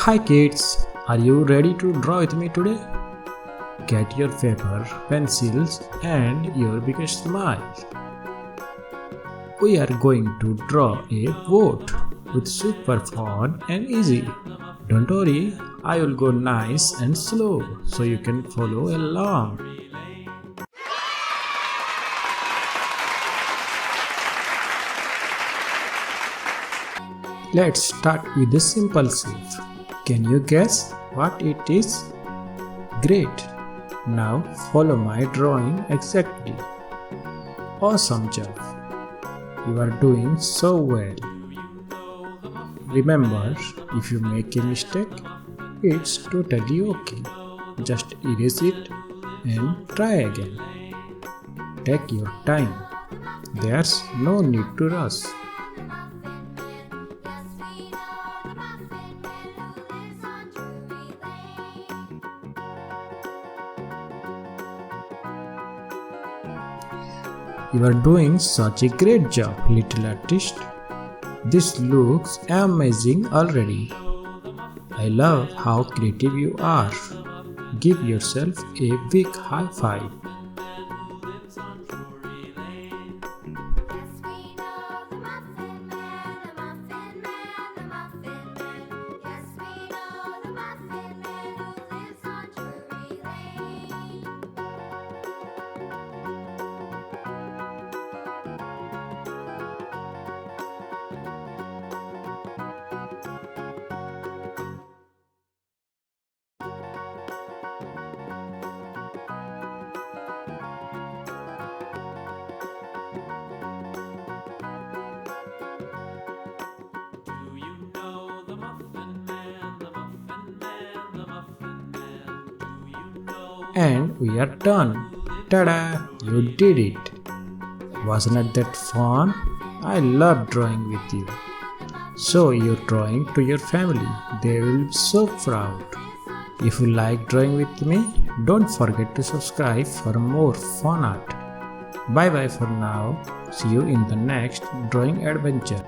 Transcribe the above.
Hi kids, are you ready to draw with me today? Get your paper, pencils and your biggest smile. We are going to draw a boat with super fun and easy. Don't worry, I will go nice and slow so you can follow along. Let's start with the simple shape. Can you guess what it is? Great! Now follow my drawing exactly. Awesome job! You are doing so well. Remember, if you make a mistake, it's totally okay. Just erase it and try again. Take your time. There's no need to rush. You are doing such a great job, little artist. This looks amazing already. I love how creative you are. Give yourself a big high five. And we are done. Ta-da! You did it. Wasn't that fun? I love drawing with you. Show your drawing to your family. They will be so proud. If you like drawing with me, don't forget to subscribe for more fun art. Bye bye for now. See you in the next drawing adventure.